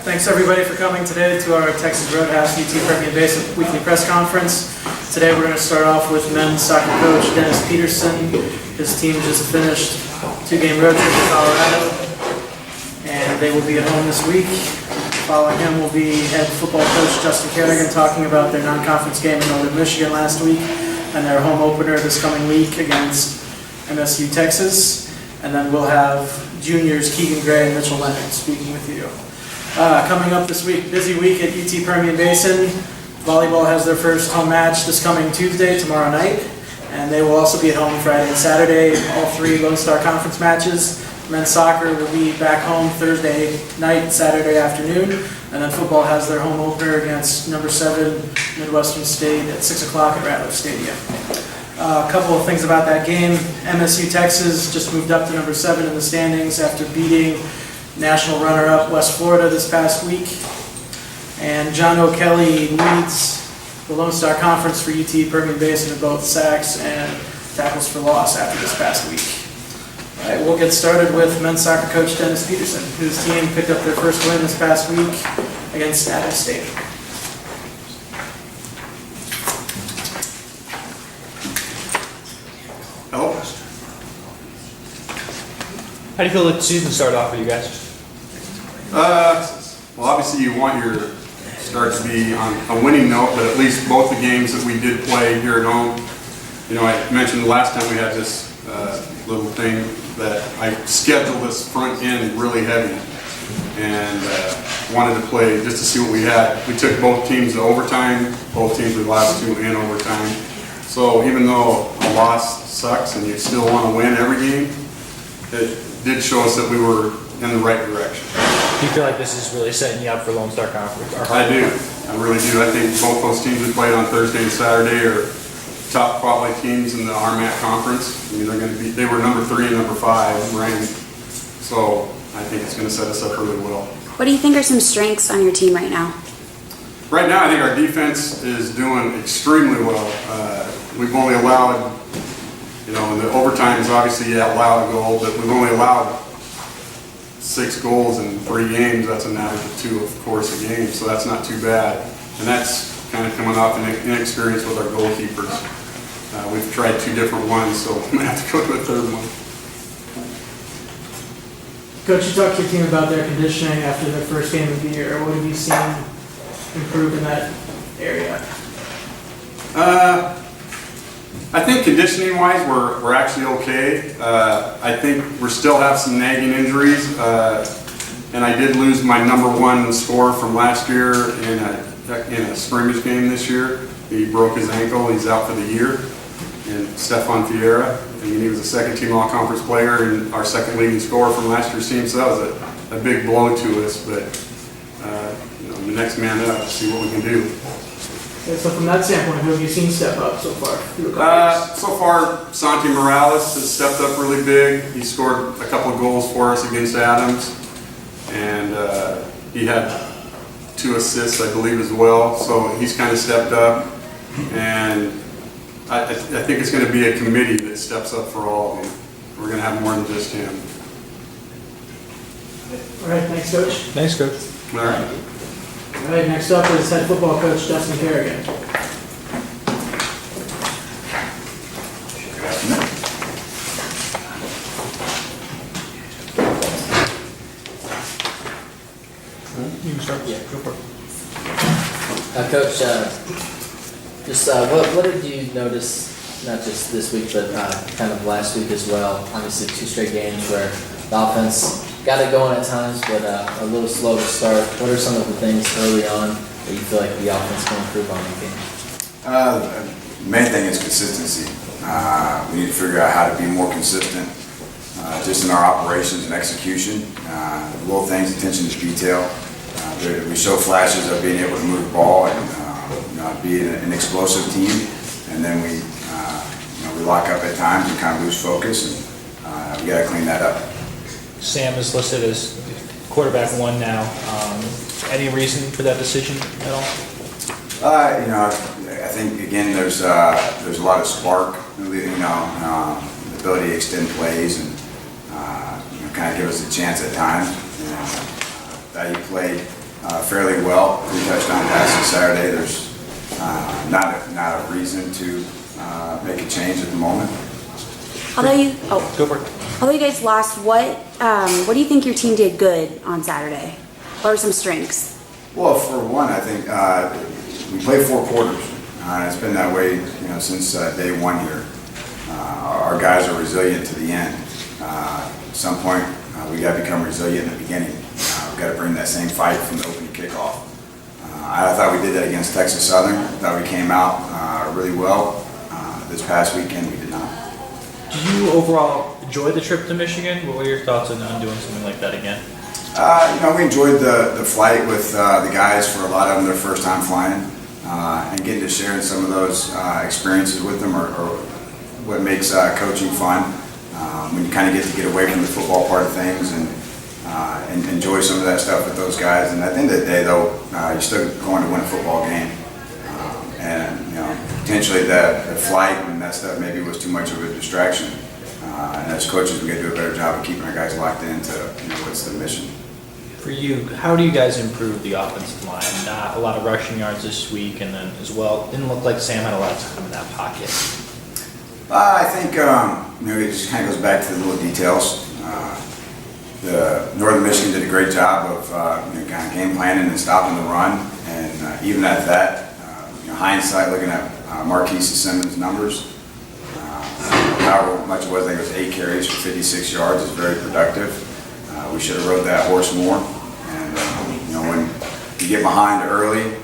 Thanks everybody for coming today to our Texas Roadhouse UT Permian Basin weekly press conference. Today we're going to start off with men's soccer coach Dennis Peterson. His team just finished a 2-game road trip to Colorado, and they will be at home this week. Following him will be head football coach Justin Kerrigan talking about their non-conference game in Northern Michigan last week and their home opener this coming week against MSU Texas. And then we'll have juniors Keegan Gray and Mitchell Leonard speaking with you. Coming up this week, busy week at UT Permian Basin. Volleyball has their first home match this coming Tuesday, tomorrow night. And they will also be at home Friday and Saturday, all 3 Lone Star Conference matches. Men's soccer will be back home Thursday night, Saturday afternoon. And then football has their home opener against number 7 Midwestern State at 6 o'clock at Rattler Stadium. A couple of things about that game. MSU Texas just moved up to number 7 in the standings after beating national runner-up West Florida this past week. And John O'Kelly leads the Lone Star Conference for UT Permian Basin in both sacks and tackles for loss after this past week. All right, we'll get started with men's soccer coach Dennis Peterson, whose team picked up their first win this past week against Adams State. Hello. How do you feel the season started off for you guys? Well, obviously you want your start to be on a winning note, but at least both the games that we did play here at home, you know, I mentioned the last time we had this little thing that I scheduled this front end really heavy and wanted to play just to see what we had. We took both teams to overtime, both teams we lost to in overtime. So even though a loss sucks and you still want to win every game, it did show us that we were in the right direction. Do you feel like this is really setting you up for Lone Star Conference? I do. I really do. I think both those teams we played on Thursday and Saturday are top probably teams in the RMAC conference. I mean, they're going to be. They were number 3 and number 5 ranked. So I think it's going to set us up really well. What do you think are some strengths on your team right now? Right now, I think our defense is doing extremely well. We've only allowed, you know, in the overtimes, obviously you allow a goal, but we've only allowed 6 goals in 3 games. That's an average of 2, of course, a game, so that's not too bad. And that's kind of coming off an inexperience with our goalkeepers. We've tried 2 different ones, so we might have to go to a 3rd one. Coach, you talked to your team about their conditioning after their first game of the year. What have you seen improve in that area? I think conditioning-wise, we're actually okay. I think we still have some nagging injuries, and I did lose my number 1 scorer from last year in a scrimmage game this year. He broke his ankle. He's out for the year. And Stefan Fiera, I mean, he was a 2nd-team all-conference player and our 2nd leading scorer from last year's team. So that was a big blow to us. But you know, the next man up, see what we can do. Okay, so from that standpoint, who have you seen step up so far? So far, Santi Morales has stepped up really big. He scored a couple of goals for us against Adams, and he had 2 assists, I believe, as well. So he's kind of stepped up, and I think it's going to be a committee that steps up for all of them. We're going to have more than just him. All right, thanks, Coach. Thanks, Coach. All right. All right, next up is head football coach Justin Kerrigan. You can start. Yeah, go for it. Coach, what did you notice, not just this week, but kind of last week as well? Obviously, 2 straight games where the offense got it going at times, but a little slow to start. What are some of the things early on that you feel like the offense can improve on in the game? The main thing is consistency. We need to figure out how to be more consistent just in our operations and execution. Little things, attention to detail. We show flashes of being able to move the ball and be an explosive team, and then we lock up at times and kind of lose focus, and we got to clean that up. Sam is listed as quarterback 1 now. Any reason for that decision at all? You know, I think again there's a lot of spark. You know, the ability to extend plays and kind of give us a chance at times. Value played fairly well. 3 touchdown passes Saturday. There's not a reason to make a change at the moment. Although you, Go for it. although you guys lost, what do you think your team did good on Saturday? What are some strengths? Well, for one, I think we played 4 quarters. It's been that way, since day one here. Our guys are resilient to the end. At some point, we got to become resilient in the beginning. We've got to bring that same fight from the opening kickoff. I thought we did that against Texas Southern. I thought we came out really well. This past weekend, we did not. Did you overall enjoy the trip to Michigan? What were your thoughts on doing something like that again? We enjoyed the flight with the guys. For a lot of them, their first time flying, and getting to share some of those experiences with them are what makes coaching fun. When you kind of get away from the football part of things and enjoy some of that stuff with those guys. And at the end of the day, though, you're still going to win a football game. Potentially the flight and that stuff maybe was too much of a distraction. And as coaches, we got to do a better job of keeping our guys locked into what's the mission. For you, how do you guys improve the offensive line? Not a lot of rushing yards this week, and then as well, didn't look like Sam had a lot of time in that pocket. I think it just kind of goes back to the little details. The Northern Michigan did a great job of kind of game planning and stopping the run, and even at that, hindsight, looking at Marquise Simmons' numbers, however much it was, I think it was 8 carries for 56 yards, is very productive. We should have rode that horse more, and when you get behind early,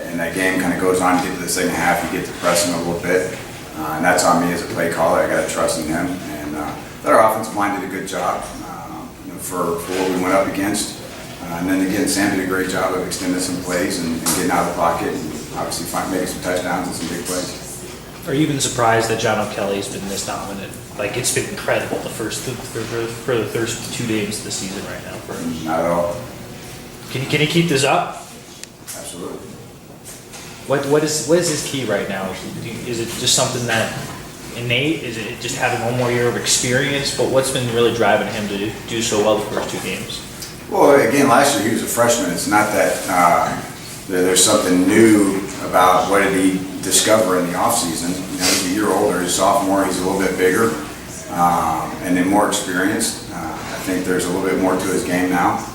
and that game kind of goes on, you get to the second half, you get to pressing a little bit. And that's on me as a play caller. I got to trust in him. And that our offensive line did a good job for what we went up against. And then again, Sam did a great job of extending some plays and getting out of the pocket and obviously making some touchdowns and some big plays. Are you even surprised that John O'Kelly's been this dominant? Like, it's been incredible for the first 2 games of the season right now. Not at all. Can he keep this up? Absolutely. What is his key right now? Is it just something that innate? Is it just having one more year of experience? But what's been really driving him to do so well the first 2 games? Well, again, last year he was a freshman. It's not that there's something new about what did he discover in the offseason. He's a year older. He's a sophomore. He's a little bit bigger and then more experienced. I think there's a little bit more to his game now.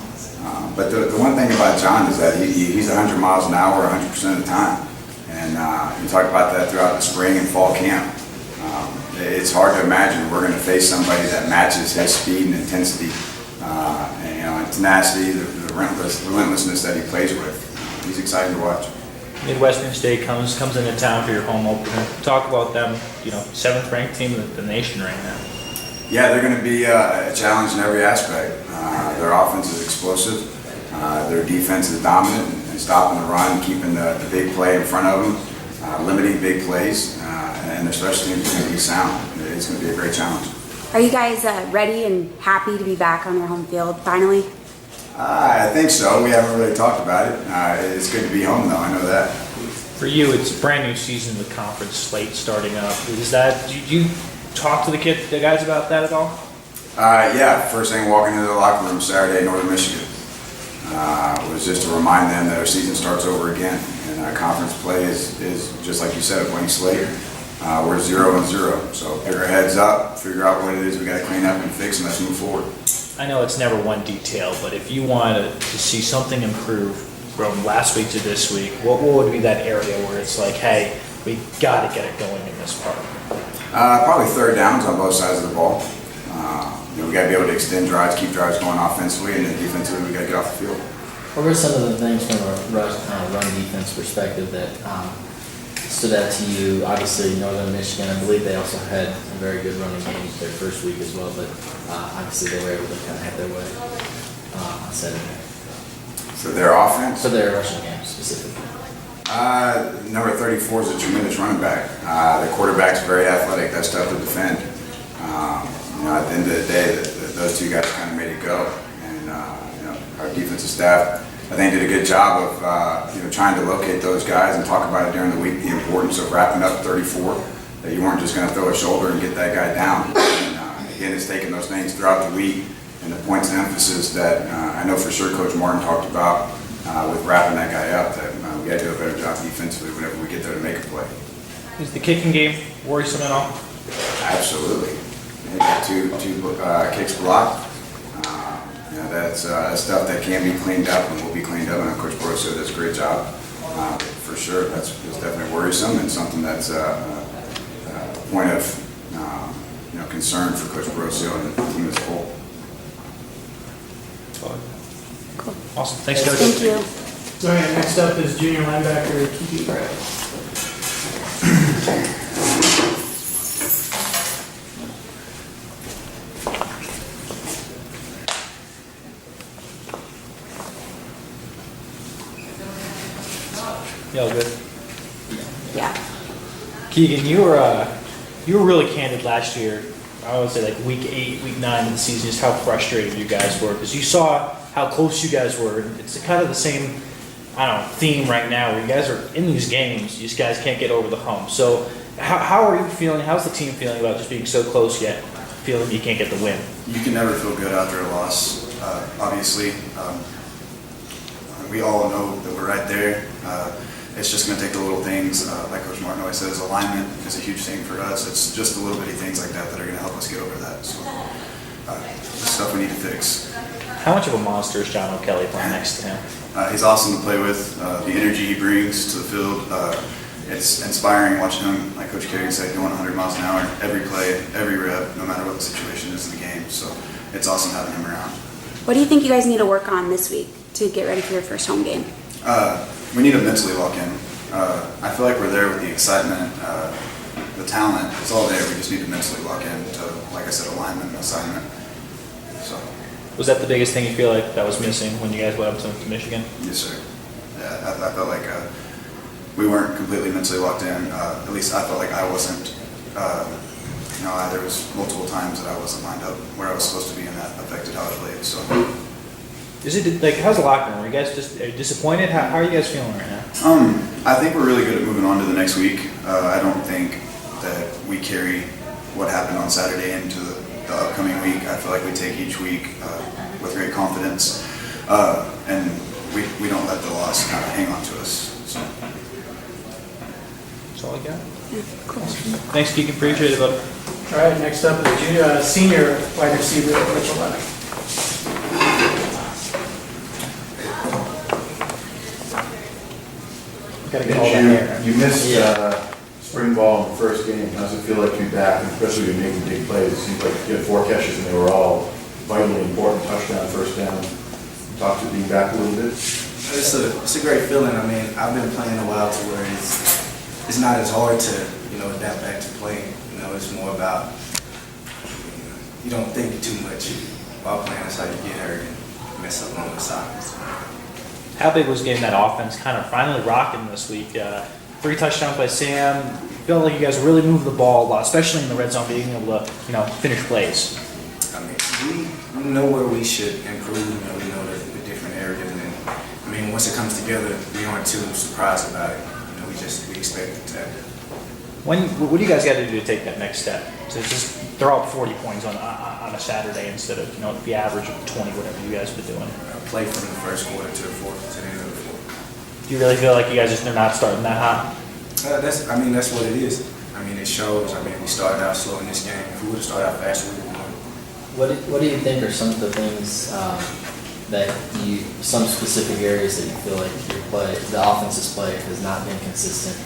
But the one thing about John is that he's 100 miles an hour 100% of the time. And we talked about that throughout the spring and fall camp. It's hard to imagine we're going to face somebody that matches his speed and intensity and tenacity, the relentlessness that he plays with. He's exciting to watch. Midwestern State comes into town for your home opener. Talk about them, 7th ranked team in the nation right now. Yeah, they're going to be a challenge in every aspect. Their offense is explosive. Their defense is dominant and stopping the run, keeping the big play in front of them, limiting big plays, and their special teams is going to be sound. It's going to be a great challenge. Are you guys ready and happy to be back on your home field finally? I think so. We haven't really talked about it. It's good to be home, though. I know that. For you, it's a brand new season with conference slate starting up. Did you talk to the guys about that at all? Yeah. First thing walking into the locker room Saturday, Northern Michigan, was just to remind them that our season starts over again, and conference play is just like you said, a blank slate. We're 0-0, so pick our heads up, figure out what it is we got to clean up and fix, and let's move forward. I know it's never one detail, but if you wanted to see something improve from last week to this week, what would be that area where it's like, hey, we got to get it going in this part? Probably third downs on both sides of the ball. We got to be able to extend drives, keep drives going offensively, and then defensively we got to get off the field. What were some of the things from a run defense perspective that stood out to you? Obviously, Northern Michigan, I believe they also had a very good running game their first week as well, but obviously they were able to kind of have their way on Saturday. So their offense? For their rushing game specifically. Number 34 is a tremendous running back. The quarterback's very athletic. That's tough to defend. At the end of the day, those 2 guys kind of made it go. And our defensive staff, I think, did a good job of trying to locate those guys and talk about it during the week, the importance of wrapping up 34, that you weren't just going to throw a shoulder and get that guy down. And again, it's taking those things throughout the week and the points of emphasis that I know for sure Coach Martin talked about with wrapping that guy up, that we got to do a better job defensively whenever we get there to make a play. Is the kicking game worrisome at all? Absolutely. They got two kicks blocked. That's stuff that can be cleaned up and will be cleaned up, and Coach Borussia does a great job. For sure, that's definitely worrisome and something that's a point of concern for Coach Borussia and the team as a whole. Cool. Awesome. Thanks, Coach. Thank you. All right, next up is junior linebacker Keith Brett. Yeah, all good. Yeah. Keegan, you were really candid last year. I would say like week 8, week 9 of the season, just how frustrated you guys were because you saw how close you guys were. It's kind of the same, theme right now where you guys are in these games. You just guys can't get over the hump. So how are you feeling? How's the team feeling about just being so close yet feeling you can't get the win? You can never feel good after a loss, obviously. We all know that we're right there. It's just going to take the little things, like Coach Martin always says, alignment is a huge thing for us. It's just the little bitty things like that that are going to help us get over that. So, stuff we need to fix. How much of a monster is John O'Kelly playing next to him? He's awesome to play with. The energy he brings to the field, it's inspiring watching him, like Coach Kerry said, going 100 miles an hour every play, every rep, no matter what the situation is in the game. So it's awesome having him around. What do you think you guys need to work on this week to get ready for your first home game? We need to mentally lock in. I feel like we're there with the excitement, the talent. It's all there. We just need to mentally lock in to, like I said, alignment and assignment. So. Was that the biggest thing you feel like that was missing when you guys went up to Michigan? Yes, sir. Yeah, I felt like we weren't completely mentally locked in. At least I felt like I wasn't. There was multiple times that I wasn't lined up where I was supposed to be, and that affected how I played. So. Is it like how's the locker room? Are you guys just disappointed? How are you guys feeling right now? I think we're really good at moving on to the next week. I don't think that we carry what happened on Saturday into the upcoming week. I feel like we take each week with great confidence, and we don't let the loss kind of hang on to us. So. That's all I got. Yeah, cool. Thanks, Keegan. Appreciate it, bud. All right, next up is senior wide receiver Mitchell Lennox. Gotta get all that hair. You missed spring ball in the first game. How does it feel like to be back, and especially when you're making big plays? It seems like you had 4 catches and they were all vitally important, touchdown, first down. Talk to being back a little bit. It's a great feeling. I mean, I've been playing a while to where it's not as hard to adapt back to playing. It's more about you don't think too much about playing. That's how you get hurt and mess up on the sides. How big was getting that offense kind of finally rocking this week? 3 touchdowns by Sam. Feel like you guys really moved the ball a lot, especially in the red zone, being able to finish plays. I mean, we know where we should improve. We know the different areas, and once it comes together, we aren't too surprised about it. We expect it to happen. What do you guys got to do to take that next step? To just throw up 40 points on a Saturday instead of the average of 20, whatever you guys have been doing. Play from the first quarter to the fourth to the end of the fourth. Do you really feel like you guys they're not starting that hot? That's what it is. It shows. We started out slow in this game. If we would have started out faster, we would have won. What do you think are some of the things some specific areas that you feel like the offense's play has not been consistent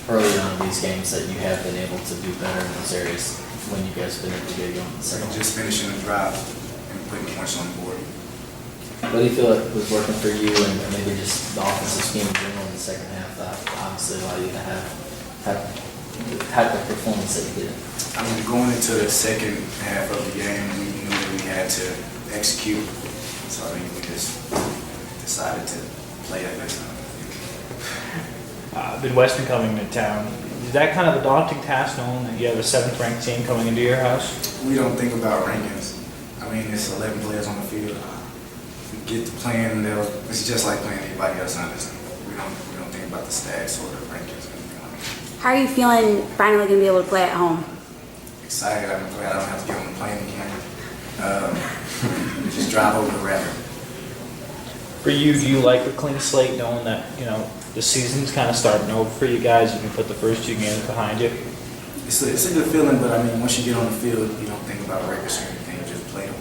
early on in these games that you have been able to do better in those areas when you guys have been able to get going in the second half? Just finishing the drive and putting points on the board. What do you feel like was working for you and maybe just the offensive scheme in general in the second half that obviously allowed you to have the type of performance that you did? Going into the second half of the game, we knew that we had to execute. So we just decided to play at this time. Midwestern coming to town. Is that kind of a daunting task knowing that you have a 7th ranked team coming into your house? We don't think about rankings. It's 11 players on the field. We get to playing, it's just like playing anybody else on this. We don't think about the stats or the rankings or anything like that. How are you feeling finally going to be able to play at home? Excited. I'm glad I don't have to get on the plane again. Just drive over the rapid. For you, do you like a clean slate knowing that, you know, the season's kind of starting over for you guys? You can put the first 2 games behind you? It's a good feeling, but I mean, once you get on the field, you don't think about records or anything. You just play the